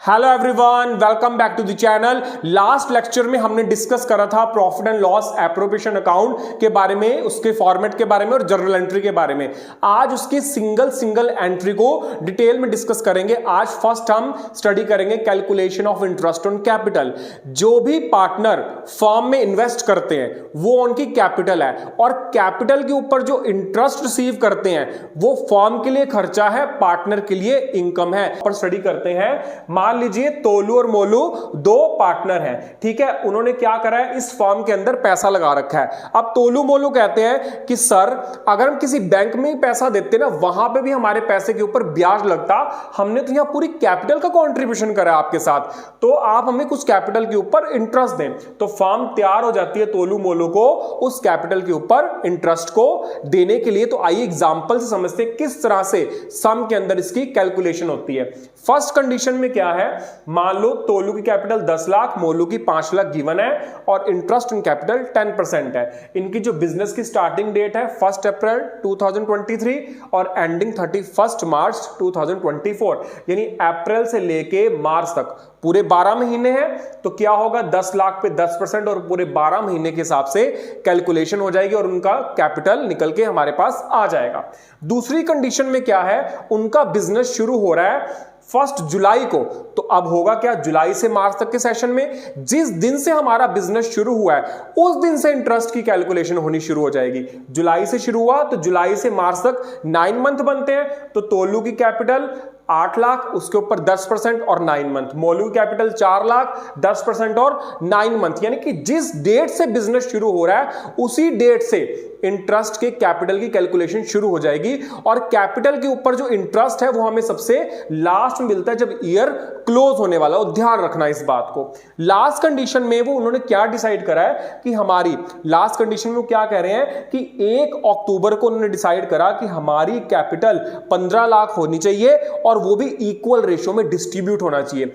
Hello everyone, welcome back to the channel. Last lecture में हमने discuss करा था profit and loss appropriation account के बारे में, उसके फॉर्मेट के बारे में और जर्नल एंट्री के बारे में। आज उसकी सिंगल एंट्री को डिटेल में डिस्कस करेंगे। आज फर्स्ट हम स्टडी करेंगे calculation of interest on capital. जो भी पार्टनर फर्म में इन्वेस्ट करते हैं वो उनकी कैपिटल है, और कैपिटल के ऊपर जो इंटरेस्ट रिसीव करते हैं वो फर्म के लिए खर्चा है, पार्टनर के लिए इनकम है। पर स्टडी करते हैं, मान लीजिए तोलू और मोलू दो पार्टनर हैं, ठीक है। उन्होंने क्या करा है, इस फर्म के अंदर पैसा लगा रखा है। अब तोलू मोलू कहते हैं कि सर अगर हम किसी बैंक में ही पैसा देते ना, वहां पे भी हमारे पैसे के ऊपर ब्याज लगता, हमने तो यहां पूरी कैपिटल का कंट्रीब्यूशन करा है आपके साथ, तो आप हमें कुछ कैपिटल के ऊपर इंटरेस्ट दें। तो फर्म तैयार हो जाती है तोलू मोलू को उस कैपिटल के ऊपर इंटरेस्ट को देने के लिए। तो आइए एग्जांपल से समझते हैं किस तरह से सम के अंदर इसकी कैलकुलेशन होती है। फर्स्ट कंडीशन में क्या है, मान लो तोलू की कैपिटल 10 लाख, मोलू की 5 लाख गिवन है और इंटरेस्ट इन कैपिटल 10% है। इनकी जो बिजनेस की स्टार्टिंग डेट है 1 अप्रैल 2023 और एंडिंग 31 मार्च 2024, यानी अप्रैल से लेके मार्च तक पूरे 12 महीने हैं। तो क्या होगा, 10 लाख पे 10% और पूरे 12 महीने के हिसाब से कैलकुलेशन हो जाएगी और उनका कैपिटल निकल के हमारे पास आ जाएगा। दूसरी कंडीशन में क्या है, उनका बिजनेस शुरू हो रहा है 1 जुलाई को, तो अब होगा क्या, जुलाई से मार्च तक के सेशन में जिस दिन से हमारा बिजनेस शुरू हुआ है उस दिन से इंटरेस्ट की कैलकुलेशन होनी शुरू हो जाएगी। जुलाई से शुरू हुआ तो जुलाई से मार्च तक 9 मंथ बनते हैं। तो तोलू की कैपिटल 8 लाख, उसके ऊपर 10% और 9 मंथ। मोलू कैपिटल 4 लाख, 10% और 9 मंथ, यानी कि जिस डेट से बिजनेस शुरू हो रहा है उसी डेट से इंटरेस्ट के कैपिटल की कैलकुलेशन शुरू हो जाएगी। और कैपिटल के ऊपर जो इंटरेस्ट है वो हमें सबसे लास्ट में मिलता है जब ईयर क्लोज होने वाला हो। ध्यान रखना इस बात को। लास्ट कंडीशन में वो उन्होंने क्या डिसाइड करा है कि हमारी लास्ट कंडीशन में वो क्या कह रहे हैं कि 1 अक्टूबर को उन्होंने डिसाइड करा कि हमारी कैपिटल 15 लाख होनी चाहिए और वो भी इक्वल रेशियो में डिस्ट्रीब्यूट होना चाहिए।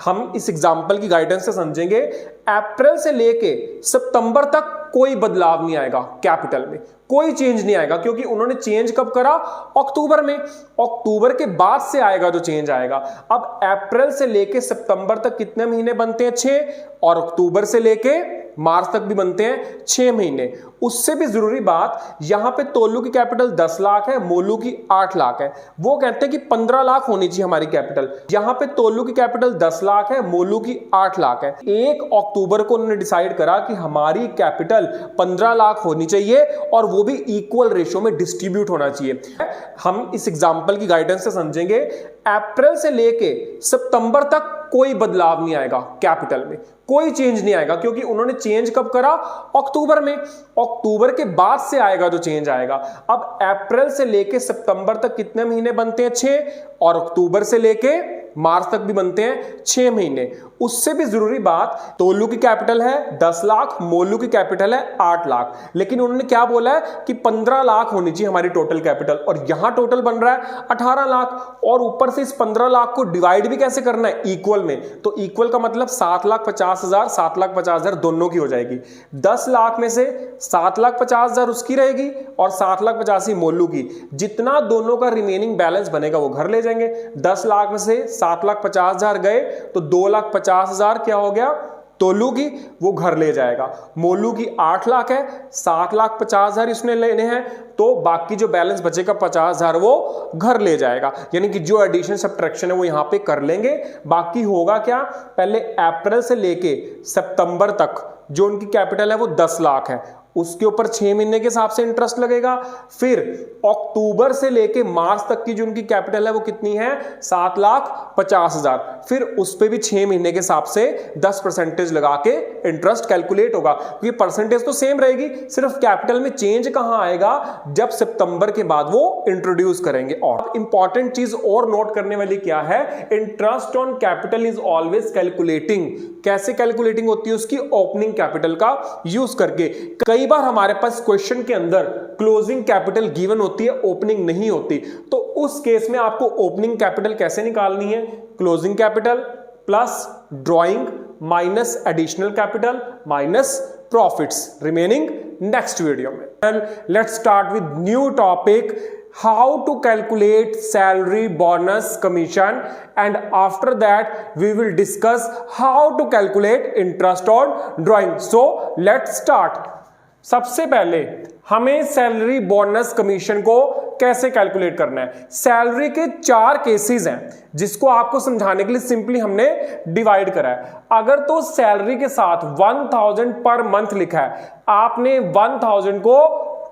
हम इस एग्जांपल की गाइडेंस से समझेंगे। अप्रैल से लेके सितंबर तक कोई बदलाव नहीं आएगा, कैपिटल में कोई चेंज नहीं आएगा, क्योंकि उन्होंने चेंज कब करा, अक्टूबर में। अक्टूबर के बाद से आएगा जो चेंज आएगा। अब अप्रैल से लेके सितंबर तक कितने महीने बनते हैं, 6, और अक्टूबर से लेके मार्च तक भी बनते हैं 6 महीने। उससे भी जरूरी बात, यहां पे तोलू की कैपिटल 10 लाख है, मोलू की 8 लाख है। वो कहते हैं कि 15 लाख होनी चाहिए हमारी कैपिटल। यहां पे तोलू की कैपिटल 10 लाख है, मोलू की 8 लाख है। 1 अक्टूबर को उन्होंने डिसाइड करा कि हमारी कैपिटल 15 लाख होनी चाहिए और वो भी इक्वल रेशियो में डिस्ट्रीब्यूट होना चाहिए। हम इस एग्जांपल की गाइडेंस से समझेंगे। अप्रैल से लेके सितंबर तक कोई बदलाव नहीं आएगा, कैपिटल में कोई चेंज नहीं आएगा, क्योंकि उन्होंने चेंज कब करा, अक्टूबर में। अक्टूबर के बाद से आएगा जो चेंज आएगा। अब अप्रैल से लेके सितंबर तक कितने महीने बनते हैं, 6, और अक्टूबर से लेके मार्च तक भी बनते हैं 6 महीने। उससे भी जरूरी बात, तोलू की कैपिटल है 10 लाख, मोलू की कैपिटल है 8 लाख, लेकिन उन्होंने क्या बोला है कि 15 लाख होनी चाहिए हमारी टोटल कैपिटल, और यहां टोटल बन रहा है 18 लाख। और ऊपर से इस 15 लाख को डिवाइड भी कैसे करना है, इक्वल में। तो इक्वल का मतलब 7,50,000 7,50,000 दोनों की हो जाएगी। 10 लाख में से 7,50,000 उसकी रहेगी और 7,85,000 मोलू की। जितना दोनों का रिमेनिंग बैलेंस बनेगा वो घर ले जाएंगे। 10 लाख में से 7,50,000 गए तो 2,50,000 क्या हो गया, तोलू की, वो घर ले जाएगा। मोलू की 8 लाख है, 7,50,000 इसने लेने हैं, तो बाकी जो बैलेंस बचेगा 50,000 वो घर ले जाएगा। यानी कि जो एडिशन सब्ट्रैक्शन है वो यहां पे कर लेंगे। बाकी होगा क्या, पहले अप्रैल से लेके सितंबर तक जो उनकी कैपिटल है वो 10 लाख है, उसके ऊपर 6 महीने के हिसाब से इंटरेस्ट लगेगा। फिर अक्टूबर से लेके मार्च तक की जो उनकी कैपिटल है वो कितनी है, 7,50,000। फिर उस पे भी 6 महीने के हिसाब से 10% लगा के इंटरेस्ट कैलकुलेट होगा। ये परसेंटेज तो सेम रहेगी, सिर्फ कैपिटल में चेंज कहां आएगा, जब सितंबर के बाद वो इंट्रोड्यूस करेंगे। और इंपॉर्टेंट चीज और नोट करने वाली क्या है, interest on capital is always calculating. कैसे कैलकुलेटिंग होती है उसकी, ओपनिंग कैपिटल का यूज करके। कई बार हमारे पास क्वेश्चन के अंदर क्लोजिंग कैपिटल गिवन होती है, ओपनिंग नहीं होती, तो उस केस में आपको ओपनिंग कैपिटल कैसे निकालनी है, closing capital plus drawing minus additional capital minus profits remaining next video में। Let's start with new topic, how to calculate salary, bonus, commission, and after that we will discuss how to calculate interest on drawing. So let's start. सबसे पहले हमें salary, bonus, commission को कैसे calculate करना है। Salary के 4 cases हैं जिसको आपको समझाने के लिए सिंपली हमने डिवाइड करा है। अगर तो सैलरी के साथ 1000 पर मंथ लिखा है, आपने 1000 को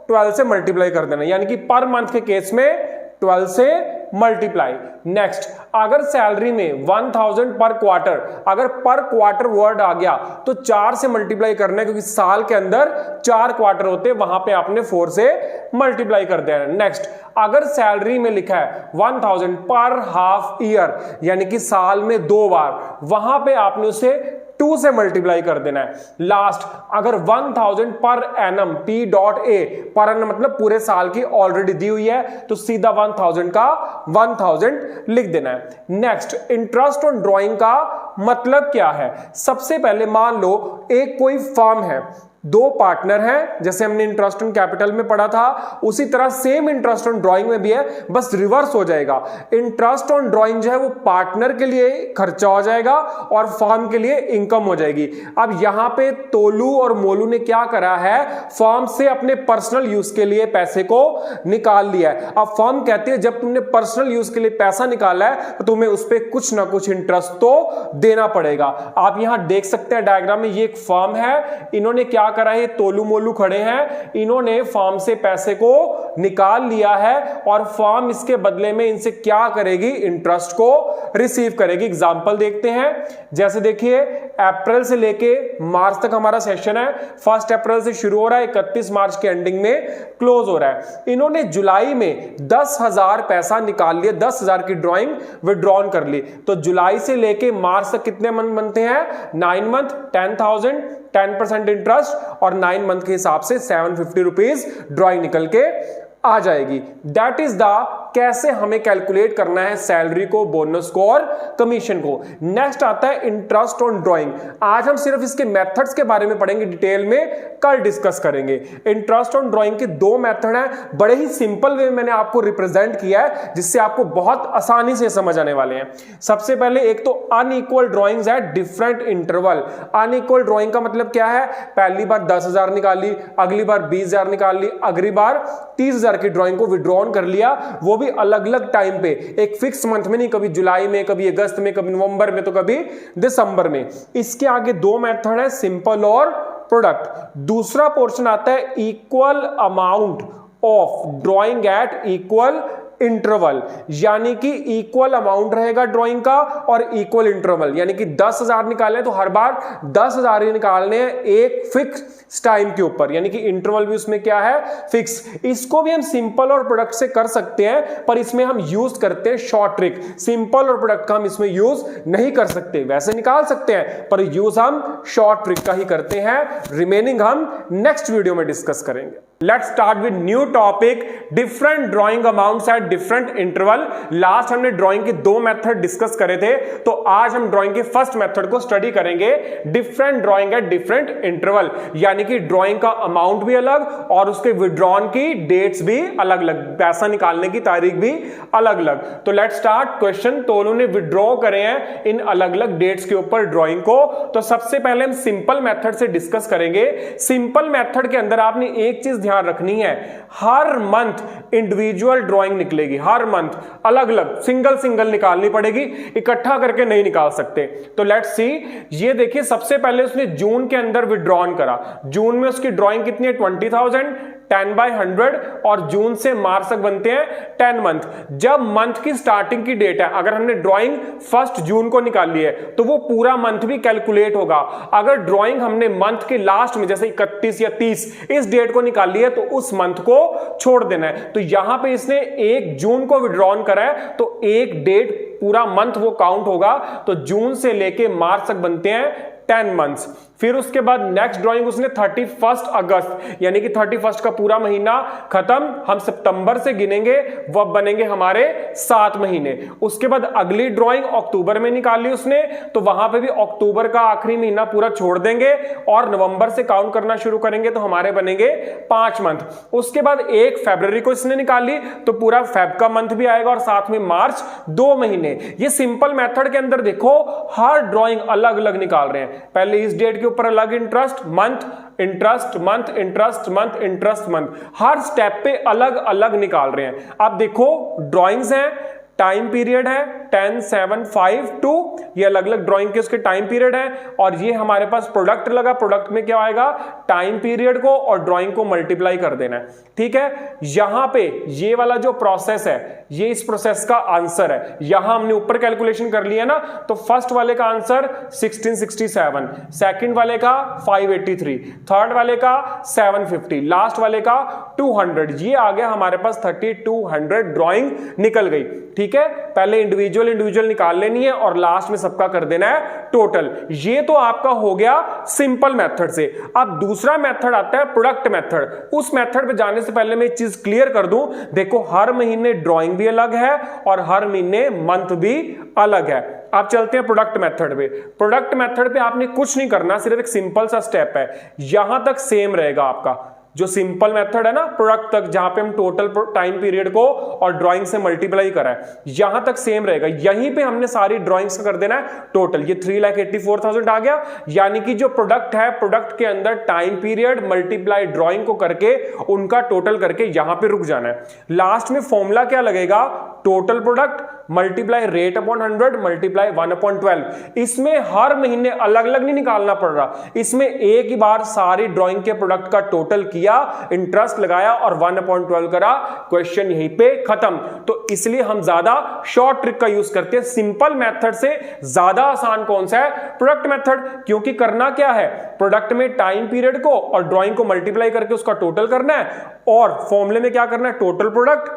12 से मल्टीप्लाई कर देना, यानी कि पर मंथ के केस में 12 से मल्टीप्लाई। नेक्स्ट, अगर सैलरी में 1000 पर क्वार्टर, अगर पर क्वार्टर वर्ड आ गया तो 4 से मल्टीप्लाई करना है, क्योंकि साल के अंदर 4 क्वार्टर होते हैं, वहां पे आपने 4 से मल्टीप्लाई कर देना। नेक्स्ट, अगर सैलरी में लिखा है 1000 पर हाफ ईयर, यानी कि साल में 2 बार, वहां पे आपने उसे 2 से मल्टीप्लाई कर देना है। लास्ट, अगर 1000 per annum, P.A, per annum मतलब पूरे साल की ऑलरेडी दी हुई है, तो सीधा 1000 का 1000 लिख देना है। नेक्स्ट, इंटरेस्ट ऑन ड्राइंग का मतलब क्या है। सबसे पहले मान लो एक कोई फर्म है, 2 पार्टनर हैं, जैसे हमने इंटरेस्ट ऑन कैपिटल में पढ़ा था, उसी तरह सेम इंटरेस्ट ऑन ड्राइंग में भी है, बस रिवर्स हो जाएगा। इंटरेस्ट ऑन ड्राइंग जो है वो पार्टनर के लिए खर्चा हो जाएगा और फर्म के लिए इनकम हो जाएगी। अब यहां पे तोलू और मोलू ने क्या करा है, फर्म से अपने पर्सनल यूज के लिए पैसे को निकाल लिया है। अब फर्म कहती है जब तुमने पर्सनल यूज के लिए पैसा निकाला है तो तुम्हें उस पर कुछ ना कुछ इंटरेस्ट तो देना पड़ेगा। आप यहां देख सकते हैं डायग्राम में, ये एक फर्म है, इन्होंने क्या करा है, तोलू मोलू खड़े हैं, इन्होंने फर्म से पैसे को निकाल लिया है और फर्म इसके बदले में इनसे क्या करेगी, इंटरेस्ट को रिसीव करेगी। एग्जांपल देखते हैं, जैसे देखिए अप्रैल से लेके मार्च तक हमारा सेशन है, 1 अप्रैल से शुरू हो रहा है, 31 मार्च के एंडिंग में क्लोज हो रहा है। इन्होंने जुलाई में 10,000 पैसा निकाल लिया, 10,000 की ड्राइंग विड्रॉन कर ली, तो जुलाई से लेके मार्च तक कितने मंथ बनते हैं, 9 मंथ, 10,000, 10% इंटरेस्ट और 9 मंथ के हिसाब से 750 रुपीज ड्राइंग निकल के आ जाएगी। दैट इज द कैसे हमें कैलकुलेट करना है सैलरी को, बोनस को और कमीशन को। नेक्स्ट आता है इंटरेस्ट ऑन ड्राइंग। आज हम सिर्फ इसके मेथड्स के बारे में पढ़ेंगे, डिटेल में कल डिस्कस करेंगे। इंटरेस्ट ऑन ड्राइंग के 2 मेथड हैं, बड़े ही सिंपल वे में मैंने आपको रिप्रेजेंट किया है, जिससे आपको बहुत आसानी से समझ आने वाले हैं। सबसे पहले एक तो अनइक्वल ड्राइंग्स है डिफरेंट इंटरवल। अनइक्वल ड्राइंग का मतलब क्या है, पहली बार 10,000 निकाली, अगली बार 20,000 निकाल ली, अगली बार 30,000 की ड्राइंग को विड्रॉन कर लिया, वो भी अलग अलग टाइम पे, एक फिक्स मंथ में नहीं, कभी जुलाई में, कभी अगस्त में, कभी नवंबर में, तो कभी दिसंबर में। इसके आगे 2 मेथड है, सिंपल और प्रोडक्ट। दूसरा पोर्शन आता है equal amount of drawing at equal interval, यानी कि इक्वल अमाउंट रहेगा ड्राइंग का और इक्वल इंटरवल, यानी कि 10,000 निकालने तो हर बार 10,000 ही निकालने हैं एक फिक्स टाइम के ऊपर, यानी कि इंटरवल भी उसमें क्या है, फिक्स। इसको भी हम सिंपल और प्रोडक्ट से कर सकते हैं, पर इसमें हम यूज करते हैं शॉर्ट ट्रिक। सिंपल और प्रोडक्ट का हम इसमें यूज नहीं कर सकते, वैसे निकाल सकते हैं पर यूज हम शॉर्ट ट्रिक का ही करते हैं। रिमेनिंग हम नेक्स्ट वीडियो में डिस्कस करेंगे। Let's start with new topic, different drawing amounts at different interval. Last हमने ड्राइंग के 2 मेथड डिस्कस करे थे, तो आज हम ड्राइंग के फर्स्ट मेथड को स्टडी करेंगे, different drawing at different interval, यानी कि ड्राइंग का अमाउंट भी अलग और उसके विड्रॉन की डेट्स भी अलग अलग, पैसा निकालने की तारीख भी अलग अलग। तो लेट्स स्टार्ट क्वेश्चन। तो उन्होंने विड्रॉ करे हैं इन अलग अलग डेट्स के ऊपर ड्राइंग को। तो सबसे पहले हम सिंपल मेथड से डिस्कस करेंगे। सिंपल मेथड के अंदर आपने एक चीज ध्यान रखनी है, हर मंथ इंडिविजुअल ड्राइंग निकलेगी, हर मंथ अलग अलग सिंगल सिंगल निकालनी पड़ेगी, इकट्ठा करके नहीं निकाल सकते। तो लेट्स सी, ये देखिए सबसे पहले उसने जून के अंदर विड्रॉन करा, जून में उसकी ड्राइंग कितनी है, 20,000, 10/100 और जून से मार्च तक बनते हैं 10 मंथ। जब मंथ की स्टार्टिंग की डेट है, अगर हमने ड्राइंग 1 जून को निकाली है तो वो पूरा मंथ भी कैलकुलेट होगा। अगर ड्राइंग हमने मंथ के लास्ट में जैसे 31 या 30 इस डेट को निकाली है तो उस मंथ को छोड़ देना है। तो यहां पे इसने 1 जून को विड्रॉन करा है तो एक डेट पूरा मंथ वो काउंट होगा, तो जून से लेके मार्च तक बनते हैं 10 मंथ्स। फिर उसके बाद नेक्स्ट ड्राइंग उसने 31 अगस्त यानी कि 31 का पूरा महीना खत्म, हम सितंबर से गिनेंगे, वह बनेंगे हमारे 7 महीने। उसके बाद अगली ड्राइंग अक्टूबर में निकाली उसने, तो वहां पे भी अक्टूबर का आखिरी महीना पूरा छोड़ देंगे और नवंबर से काउंट करना शुरू करेंगे तो हमारे बनेंगे 5 मंथ। उसके बाद 1 फरवरी को इसने निकाली तो पूरा फेब का मंथ भी आएगा और साथ में मार्च 2 महीने। ये सिंपल मेथड के अंदर देखो हर ड्राइंग अलग अलग निकाल रहे हैं। पहले इस डेट के ऊपर अलग interest month, interest month, interest month, interest month, हर स्टेप पे अलग अलग निकाल रहे हैं। आप देखो ड्राइंग्स हैं, टाइम पीरियड है 10, 7, 5, 2, ये अलग अलग ड्राइंग के उसके टाइम पीरियड है। और ये हमारे पास प्रोडक्ट लगा, प्रोडक्ट में क्या आएगा, टाइम पीरियड को और ड्राइंग को मल्टीप्लाई कर देना है। ठीक है, यहां पे ये वाला जो प्रोसेस है ये इस प्रोसेस का आंसर है। यहां हमने ऊपर कैलकुलेशन कर लिया ना, तो फर्स्ट वाले का आंसर 1667, सेकंड वाले का 583, थर्ड वाले का 750, लास्ट वाले का 200। ये आ गया हमारे पास 3200 ड्राइंग निकल गई। ठीक है, पहले इंडिविजुअल निकाल लेनी है और लास्ट में सबका कर देना है टोटल। ये तो आपका हो गया सिंपल मेथड से। अब दूसरा मेथड आता है प्रोडक्ट मेथड। उस मेथड पे जाने से पहले मैं एक चीज क्लियर कर दूं, देखो हर महीने ड्राइंग भी अलग है और हर महीने मंथ भी अलग है। आप चलते हैं प्रोडक्ट मेथड पे। प्रोडक्ट मेथड पे आपने कुछ नहीं करना, सिर्फ एक सिंपल सा स्टेप है, यहां तक सेम रहेगा आपका जो सिंपल मेथड है ना प्रोडक्ट तक, जहां पे हम टोटल टाइम पीरियड को और ड्राइंग से मल्टीप्लाई करा है, यहां तक सेम रहेगा। यहीं पे हमने सारी ड्राइंग्स का कर देना है टोटल। ये 3,84,000 आ गया, यानी कि जो प्रोडक्ट है प्रोडक्ट के अंदर टाइम पीरियड मल्टीप्लाई ड्राइंग को करके उनका टोटल करके यहां पे रुक जाना है। लास्ट में फॉर्मूला क्या लगेगा, total product multiply rate upon 100 multiply 1/12। इसमें हर महीने अलग अलग नहीं निकालना पड़ रहा, इसमें एक ही बार सारी ड्राइंग के प्रोडक्ट का टोटल किया, इंटरेस्ट लगाया और 1/12 करा, क्वेश्चन यहीं पे खत्म। तो इसलिए हम ज्यादा शॉर्ट ट्रिक का यूज करते हैं। सिंपल मेथड से ज्यादा आसान कौन सा है, प्रोडक्ट मेथड। क्योंकि करना क्या है, प्रोडक्ट में टाइम पीरियड को और ड्राइंग को मल्टीप्लाई करके उसका टोटल करना है और फॉर्मूले में क्या करना है, total product,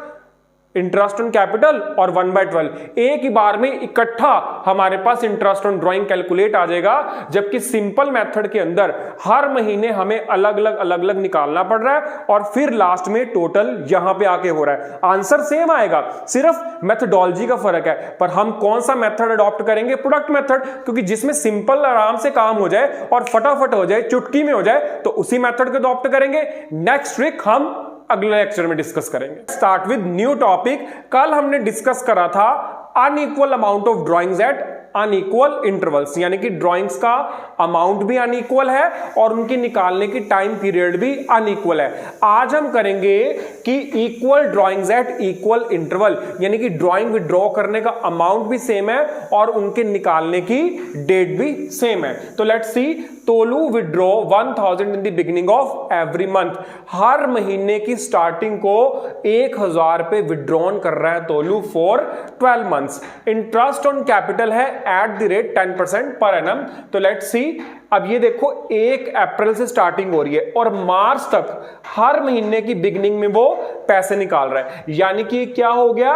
interest on capital और 1/12। एक ही बार में इकट्ठा हमारे पास इंटरेस्ट ऑन ड्राइंग कैलकुलेट आ जाएगा। जबकि सिंपल मेथड के अंदर हर महीने हमें अलग अलग निकालना पड़ रहा है और फिर लास्ट में टोटल यहां पे आके हो रहा है। आंसर सेम आएगा, सिर्फ मेथडोलॉजी का फर्क है। पर हम कौन सा मेथड अडॉप्ट करेंगे, प्रोडक्ट मेथड, क्योंकि जिसमें सिंपल आराम से काम हो जाए और फटाफट हो जाए, चुटकी में हो जाए, तो उसी मेथड को अडॉप्ट करेंगे। नेक्स्ट ट्रिक हम अगले लेक्चर में डिस्कस करेंगे। Start with new topic. कल हमने डिस्कस करा था unequal amount of drawings at unequal intervals, यानी कि ड्राइंग्स का अमाउंट भी अनइक्वल है और उनकी निकालने की टाइम पीरियड भी अनइक्वल है। आज हम करेंगे कि equal drawings at equal interval, यानी कि ड्राइंग विड्रॉ करने का अमाउंट भी सेम है और उनके निकालने की डेट भी सेम है। तो let's see, Tolu withdraw 1000 in the beginning of every month. हर महीने की स्टार्टिंग को 1000 पे विड्रॉन कर रहा है Tolu for 12 months. Interest on capital है at the rate 10% per annum. तो लेट्स सी, अब ये देखो 1 अप्रैल से स्टार्टिंग हो रही है और मार्च तक हर महीने की बिगिनिंग में वो पैसे निकाल रहा है, यानी कि क्या हो गया,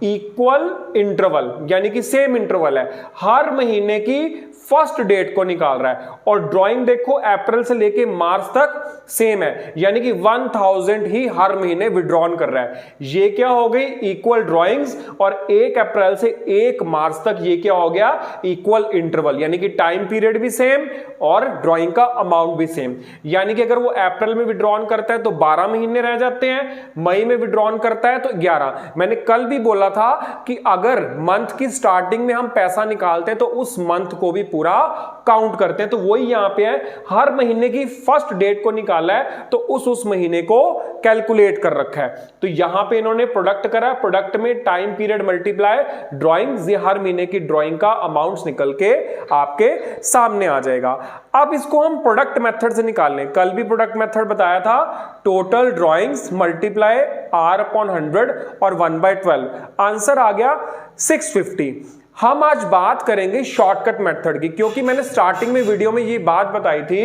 इक्वल इंटरवल, यानी कि सेम इंटरवल है, हर महीने की फर्स्ट डेट को निकाल रहा है। और ड्राइंग देखो अप्रैल से लेके मार्च तक सेम है, यानी कि 1000 ही हर महीने विड्रॉन कर रहा है। ये क्या हो गई, इक्वल ड्राइंग्स। और 1 अप्रैल से 1 मार्च तक ये क्या हो गया, इक्वल इंटरवल, यानी कि टाइम पीरियड भी सेम और ड्राइंग का अमाउंट भी सेम। यानी कि अगर वो अप्रैल में विड्रॉन करता है तो 12 महीने रह जाते हैं, मई में विड्रॉन करता है तो 11। मैंने कल भी बोला था कि अगर मंथ की स्टार्टिंग में हम पैसा निकालते हैं तो उस मंथ को भी पूरा काउंट करते हैं। तो वही यहां पे है, हर महीने की फर्स्ट डेट को निकाला है तो उस महीने को कैलकुलेट कर रखा है। तो यहां पे इन्होंने प्रोडक्ट करा, प्रोडक्ट में टाइम पीरियड मल्टीप्लाई ड्राइंग्स, ये हर महीने की ड्राइंग का अमाउंट्स निकल के आपके सामने आ जाएगा। अब इसको हम प्रोडक्ट मेथड से निकाल लें। कल भी प्रोडक्ट मेथड बताया था, total drawings multiply r upon 100 और 1/12। आंसर आ गया 650। हम आज बात करेंगे शॉर्टकट मेथड की, क्योंकि मैंने स्टार्टिंग में वीडियो में ये बात बताई थी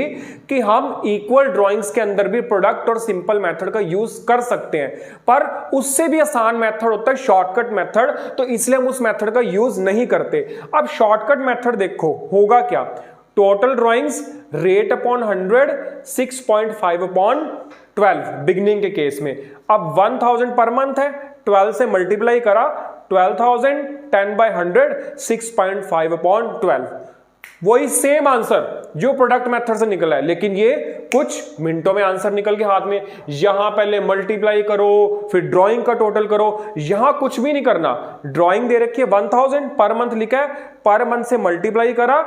कि हम इक्वल ड्राइंग्स के अंदर भी प्रोडक्ट और सिंपल मेथड का यूज कर सकते हैं, पर उससे भी आसान मेथड होता है शॉर्टकट मेथड, तो इसलिए हम उस मेथड का यूज नहीं करते। अब शॉर्टकट मेथड देखो होगा क्या, total drawings rate upon 100 6.5 upon 12 beginning के केस में। अब 1000 पर मंथ है, 12 से मल्टीप्लाई करा, 12,000 10 by 100 6.5 अपॉन 12। वही सेम आंसर जो प्रोडक्ट मेथड से निकला है, लेकिन ये कुछ मिनटों में आंसर निकल के हाथ में। यहां पहले मल्टीप्लाई करो, फिर ड्राइंग का टोटल करो, यहां कुछ भी नहीं करना। ड्राइंग दे रखी है 1000 पर मंथ लिखा है, पर मंथ से मल्टीप्लाई करा,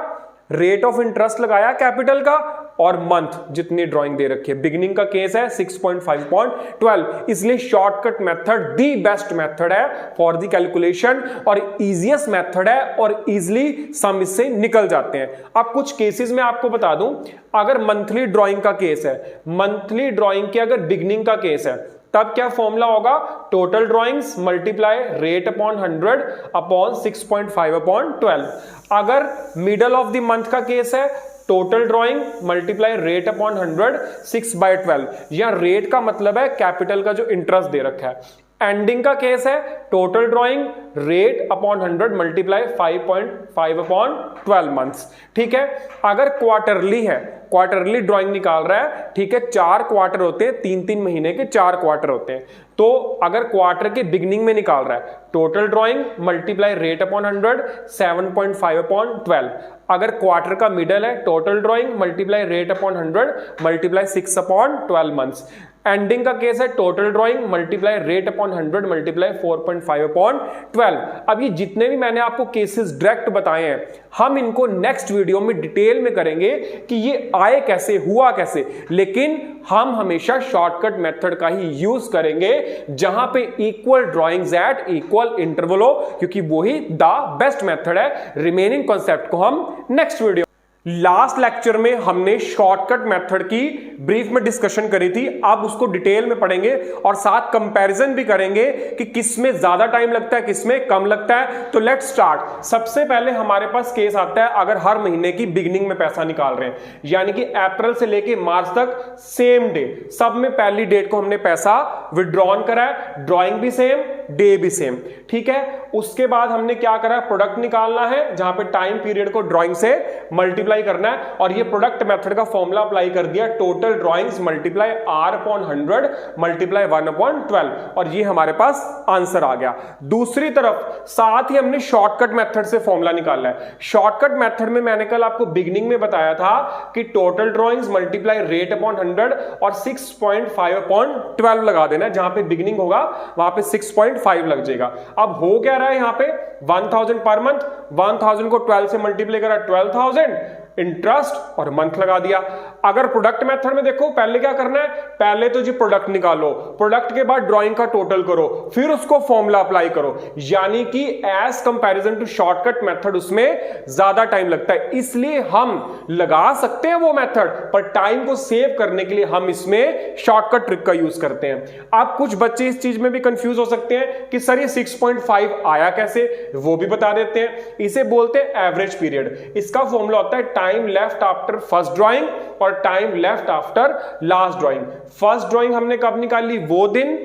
रेट ऑफ इंटरेस्ट लगाया कैपिटल का, और मंथ जितनी ड्राइंग दे रखी है। बिगिनिंग का केस है 6.5/12, इसलिए shortcut method the best method है फॉर द कैलकुलेशन और इजीएस्ट मेथड है और इजीली सम इससे निकल जाते हैं। अब कुछ केसेस में आपको बता दूं, अगर मंथली ड्राइंग का केस है, मंथली ड्राइंग के अगर बिगिनिंग का केस है, तब क्या फॉर्मूला होगा? Total drawings multiply rate upon 100 upon 6.5 upon 12। अगर मिडल ऑफ द मंथ का केस है, total drawing multiply rate upon 100 6/12। या रेट का मतलब है कैपिटल का जो इंटरेस्ट दे रखा है। एंडिंग का केस है total drawing rate upon 100 multiply 5.5 upon 12 months. ठीक है। अगर क्वार्टरली है, क्वार्टरली ड्राइंग निकाल रहा है, ठीक है, 4 क्वार्टर होते हैं, 3-3 महीने के 4 क्वार्टर होते हैं। तो अगर क्वार्टर के बिगनिंग में निकाल रहा है, total drawing multiply rate upon 100 7.5 upon 12। अगर क्वार्टर का मिडल है, total drawing multiply rate upon 100 multiply 6 upon 12 months. Ending का केस है total drawing multiply rate upon 100 multiply 4.5 upon 12। अब ये जितने भी मैंने आपको केसेस डायरेक्ट बताए हैं, हम इनको नेक्स्ट वीडियो में डिटेल में करेंगे कि ये आए कैसे, हुआ कैसे। लेकिन हम हमेशा शॉर्टकट मेथड का ही यूज करेंगे जहां पे equal drawings at equal interval हो, क्योंकि वही द बेस्ट मेथड है। रिमेनिंग कॉन्सेप्ट को हम नेक्स्ट वीडियो। लास्ट लेक्चर में हमने शॉर्टकट मेथड की ब्रीफ में डिस्कशन करी थी, अब उसको डिटेल में पढ़ेंगे और साथ कंपैरिजन भी करेंगे कि किस में ज्यादा टाइम लगता है, किस में कम लगता है। तो लेट्स स्टार्ट। सबसे पहले हमारे पास केस आता है अगर हर महीने की बिगिनिंग में पैसा निकाल रहे हैं, यानी कि अप्रैल से लेके मार्च तक सेम डे, सब में पहली डेट को हमने पैसा विड्रॉन करा है, ड्रॉइंग भी सेम, डे भी सेम। ठीक है। उसके बाद हमने क्या करा, प्रोडक्ट निकालना है जहां पे टाइम पीरियड को ड्रॉइंग से मल्टीप्लाई करना है, और ये प्रोडक्ट मेथड का फॉर्मूला अप्लाई कर दिया, total drawings multiply r upon 100 multiply 1 upon 12, और ये हमारे पास आंसर आ गया। दूसरी तरफ साथ ही हमने शॉर्टकट मेथड से फॉर्मूला निकालना है। शॉर्टकट मेथड में मैंने कल आपको बिगिनिंग में बताया था कि total drawings multiply rate upon 100 और 6.5 अपॉन 12 लगा देना, जहां पे बिगिनिंग होगा वहां पे 6.5 लग जाएगा। अब हो क्या रहा है यहां पे, 1000 पर मंथ, 1000 को 12 से मल्टीप्लाई करा 12,000, इंटरेस्ट और मंथ लगा दिया। अगर प्रोडक्ट मेथड में देखो, पहले क्या करना है, पहले तो जी प्रोडक्ट निकालो, प्रोडक्ट के बाद ड्राइंग का टोटल करो, फिर उसको फॉर्मूला अप्लाई करो, यानी कि as comparison to shortcut method उसमें ज्यादा टाइम लगता है। इसलिए हम लगा सकते हैं वो मेथड, पर टाइम को सेव करने के लिए हम इसमें शॉर्टकट ट्रिक का यूज करते हैं। अब कुछ बच्चे इस चीज में भी कंफ्यूज हो सकते हैं कि सर ये 6.5 आया कैसे, वो भी बता देते हैं। इसे बोलते हैं एवरेज पीरियड। इसका फॉर्मूला होता है time left after first drawing और time left after last drawing. First drawing हमने कब निकाली, वो दिन,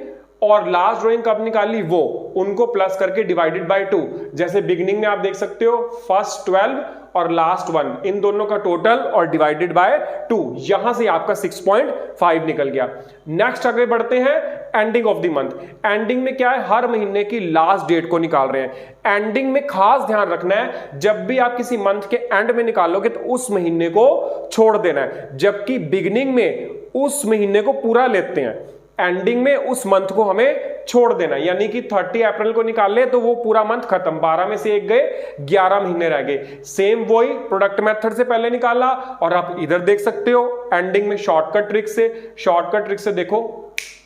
और लास्ट ड्राइंग कब निकाली, वो, उनको प्लस करके डिवाइडेड बाय 2। जैसे बिगिनिंग में आप देख सकते हो फर्स्ट 12 और लास्ट 1, इन दोनों का टोटल और डिवाइडेड बाय 2, यहां से आपका 6.5 निकल गया। नेक्स्ट आगे बढ़ते हैं, ending of the month. Ending में क्या है, हर महीने की लास्ट डेट को निकाल रहे हैं। एंडिंग में खास ध्यान रखना है, जब भी आप किसी मंथ के एंड में निकालोगे तो उस महीने को छोड़ देना है, जबकि बिगिनिंग में उस महीने को पूरा लेते हैं, एंडिंग में उस मंथ को हमें छोड़ देना। यानी कि 30 अप्रैल को निकाल ले तो वो पूरा मंथ खत्म, 12 में से 1 गए, 11 महीने रह गए। सेम वही प्रोडक्ट मेथड से पहले निकाला, और आप इधर देख सकते हो एंडिंग में शॉर्टकट ट्रिक से, शॉर्टकट ट्रिक से देखो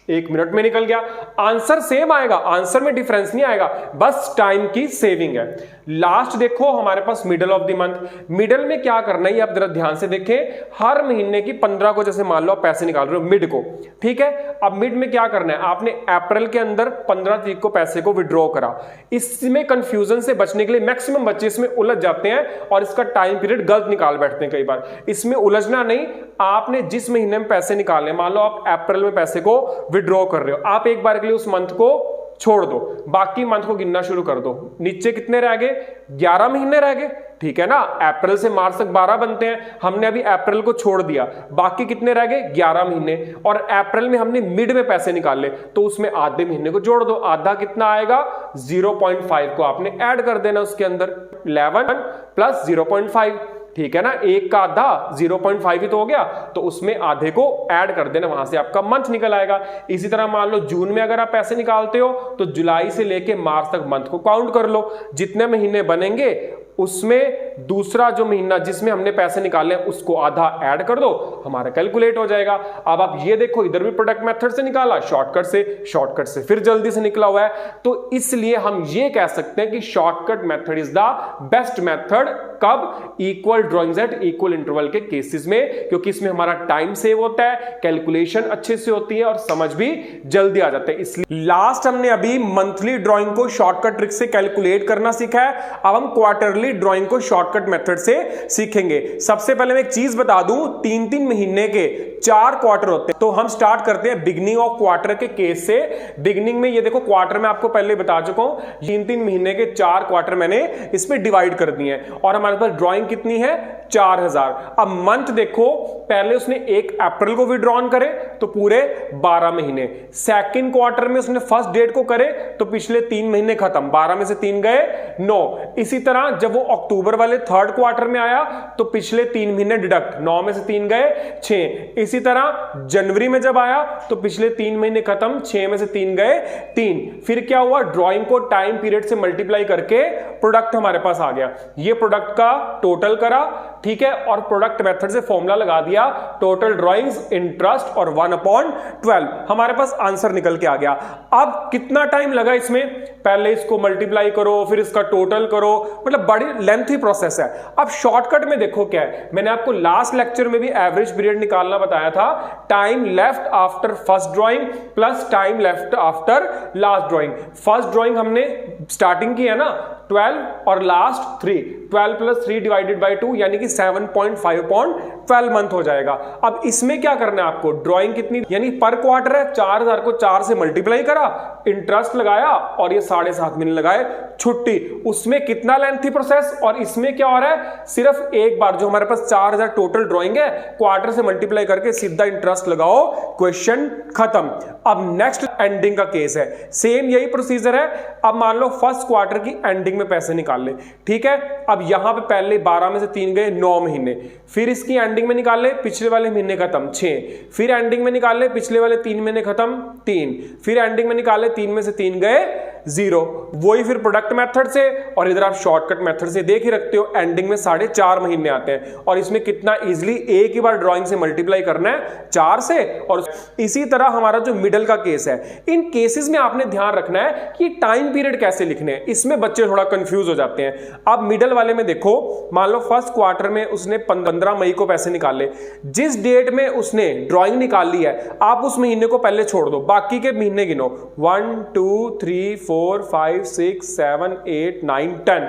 1 मिनट में निकल गया। आंसर सेम आएगा, आंसर में डिफरेंस नहीं आएगा, बस टाइम की सेविंग है। लास्ट देखो हमारे पास middle of the month. Middle में क्या करना है, आप जरा ध्यान से देखें। हर महीने की 15 को जैसे मान लो आप पैसे निकाल रहे हो मिड को, ठीक है। अब मिड में क्या करना है, आपने अप्रैल के अंदर 15 तारीख को पैसे को विड्रॉ करा। इसमें कंफ्यूजन से बचने के लिए मैक्सिमम बच्चे इसमें उलझ जाते हैं और इसका टाइम पीरियड गलत निकाल बैठते हैं कई बार। इसमें उलझना नहीं, आपने जिस महीने में पैसे निकालने, मान लो आप अप्रैल में पैसे को विड्रॉ कर रहे हो, आप एक बार के लिए उस मंथ को छोड़ दो, बाकी मंथ को गिनना शुरू कर दो। नीचे कितने रह गए? 11 महीने रह गए, ठीक है ना। अप्रैल से मार्च तक 12 बनते हैं, हमने अभी अप्रैल को छोड़ दिया, बाकी कितने रह गए? 11 महीने। और अप्रैल में हमने मिड में पैसे निकाले, तो उसमें आधे महीने को जोड़ दो। आधा कितना आएगा? 0.5 को आपने ऐड कर देना उसके अंदर, 11 प्लस 0.5, ठीक है ना। एक का आधा 0.5 ही तो हो गया, तो उसमें आधे को ऐड कर देना, वहां से आपका मंथ निकल आएगा। इसी तरह मान लो जून में अगर आप पैसे निकालते हो तो जुलाई से लेके मार्च तक मंथ को काउंट कर लो, जितने महीने बनेंगे उसमें दूसरा जो महीना जिसमें हमने पैसे निकाले उसको आधा ऐड कर दो, हमारा कैलकुलेट हो जाएगा। अब आप ये देखो, इधर भी प्रोडक्ट मेथड से निकाला, शॉर्टकट से फिर जल्दी से निकला हुआ है, तो इसलिए हम ये कह सकते हैं कि shortcut method is the best method. कब? Equal drawings at equal interval के केसेस में, क्योंकि इसमें हमारा टाइम सेव होता है, कैलकुलेशन अच्छे से होती है और समझ भी जल्दी आ जाता है। इसलिए लास्ट हमने अभी मंथली ड्राइंग को शॉर्टकट ट्रिक से कैलकुलेट करना सीखा है, अब हम क्वार्टरली ड्राइंग को शॉर्टकट मेथड से सीखेंगे। सबसे पहले मैं एक चीज बता दूं, 3-3 महीने के 4 क्वार्टर होते हैं, तो हम स्टार्ट करते हैं बिगिनिंग ऑफ क्वार्टर के केस से। बिगिनिंग में ये देखो, क्वार्टर में आपको पहले बता चुका हूं, 3-3 महीने के 4 क्वार्टर मैंने इसमें डिवाइड कर दिए हैं, और हमारे पास ड्राइंग कितनी है? 4000। अब मंथ देखो, पहले उसने 1 अप्रैल को विड्रॉन करे तो पूरे 12 महीने, सेकंड क्वार्टर में उसने फर्स्ट डेट को करे तो पिछले 3 महीने खत्म, 12 में से 3 गए 9। इसी तरह जब वो अक्टूबर वाले थर्ड क्वार्टर में आया तो पिछले 3 महीने डिडक्ट, 9 में से 3 गए 6। इसी तरह जनवरी में जब आया तो पिछले 3 महीने खत्म, 6 में से 3 गए 3। फिर क्या हुआ? ड्राइंग को टाइम पीरियड से मल्टीप्लाई करके प्रोडक्ट हमारे पास आ गया, ये प्रोडक्ट का टोटल करा, ठीक है, और प्रोडक्ट मेथड से फॉर्मूला लगा दिया, टोटल ड्राइंग्स इंटरेस्ट और 1/12, हमारे पास आंसर निकल के आ गया। अब कितना टाइम लगा इसमें? पहले इसको मल्टीप्लाई करो, फिर इसका टोटल करो, मतलब बड़ी लेंथी प्रोसेस है। अब शॉर्टकट में देखो क्या है, मैंने आपको लास्ट लेक्चर में भी एवरेज पीरियड निकालना बताया था, time left after first drawing plus time left after last drawing. First drawing हमने स्टार्टिंग की है ना 12 और लास्ट 3, 12 प्लस 3 डिवाइडेड बाई 2 यानी कि 7.5/12 मंथ हो जाएगा। अब इसमें क्या करना है आपको? ड्राइंग कितनी, यानी पर क्वार्टर है, 4000 को 4 से मल्टीप्लाई करा, इंटरेस्ट लगाया और ये 7.5 महीने लगाए छुट्टी। उसमें कितना लेंथी प्रोसेस, और इसमें क्या हो रहा है? सिर्फ एक बार जो हमारे पास 4000 टोटल ड्राइंग है, क्वार्टर से मल्टीप्लाई करके सीधा इंटरेस्ट लगाओ, क्वेश्चन खत्म। अब नेक्स्ट एंडिंग का केस है, सेम यही प्रोसीजर है। अब मान लो फर्स्ट क्वार्टर की एंडिंग में पैसे निकाल ले, ठीक है। अब यहां पे पहले 12 में से 3 गए 9 महीने, फिर इसकी एंडिंग में निकाल ले, पिछले वाले महीने खत्म 6, फिर एंडिंग में निकाल ले, पिछले वाले 3 महीने खत्म 3, फिर एंडिंग में निकाले, 3 में से 3 गए 0। वही फिर प्रोडक्ट मेथड से, और इधर आप शॉर्टकट मेथड से देख ही रखते हो, एंडिंग में 4.5 महीने आते हैं, और इसमें कितना इजीली एक ही बार ड्राइंग से मल्टीप्लाई करना है 4 से। और इसी तरह हमारा जो मिडल का केस है, इन केसेस में आपने ध्यान रखना है कि टाइम पीरियड कैसे लिखने हैं, इसमें बच्चे थोड़ा कंफ्यूज हो जाते हैं। अब मिडल वाले में देखो, मान लो फर्स्ट क्वार्टर में उसने 15 मई को पैसे निकाले, जिस डेट में उसने ड्राइंग निकाल ली है आप उस महीने को पहले छोड़ दो, बाकी के महीने गिनो 1 2 3 4 5 6 7 8 9 10,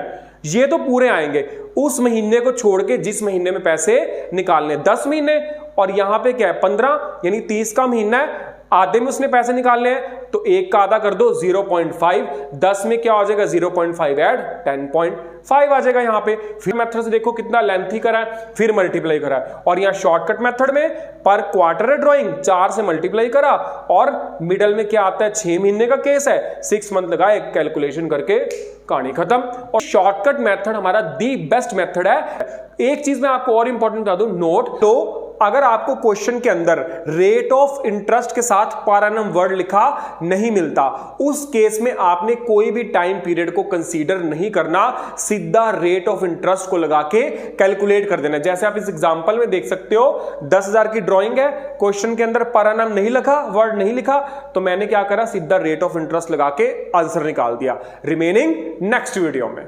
ये तो पूरे आएंगे। उस महीने को छोड़ के जिस महीने में पैसे निकालने, 10 महीने, और यहां पे क्या है 15, यानी 30 का महीना है, आधे में उसने पैसे निकालने हैं तो एक का आधा कर दो 0.5, 10 में क्या हो जाएगा 0.5 ऐड 10.5 आ जाएगा यहां पे। फिर मेथड से देखो कितना लेंथी करा है, फिर मल्टीप्लाई करा है, और यहां शॉर्टकट मेथड में पर क्वार्टर है ड्राइंग, 4 से मल्टीप्लाई करा, और मिडल में क्या आता है 6 महीने का केस है, 6 मंथ लगाए, कैलकुलेशन करके कहानी खत्म। और शॉर्टकट मेथड हमारा दी बेस्ट मेथड है। एक चीज मैं आपको और इंपॉर्टेंट बता दूं, नोट, तो अगर आपको क्वेश्चन के अंदर रेट ऑफ इंटरेस्ट के साथ पर एनम वर्ड लिखा नहीं मिलता, उस केस में आपने कोई भी टाइम पीरियड को कंसीडर नहीं करना, सीधा रेट ऑफ इंटरेस्ट को लगा के कैलकुलेट कर देना। जैसे आप इस एग्जांपल में देख सकते हो, 10,000 की ड्राइंग है, क्वेश्चन के अंदर पर एनम नहीं लिखा, वर्ड नहीं लिखा, तो मैंने क्या करा, सीधा रेट ऑफ इंटरेस्ट लगा के आंसर निकाल दिया। रिमेनिंग नेक्स्ट वीडियो में।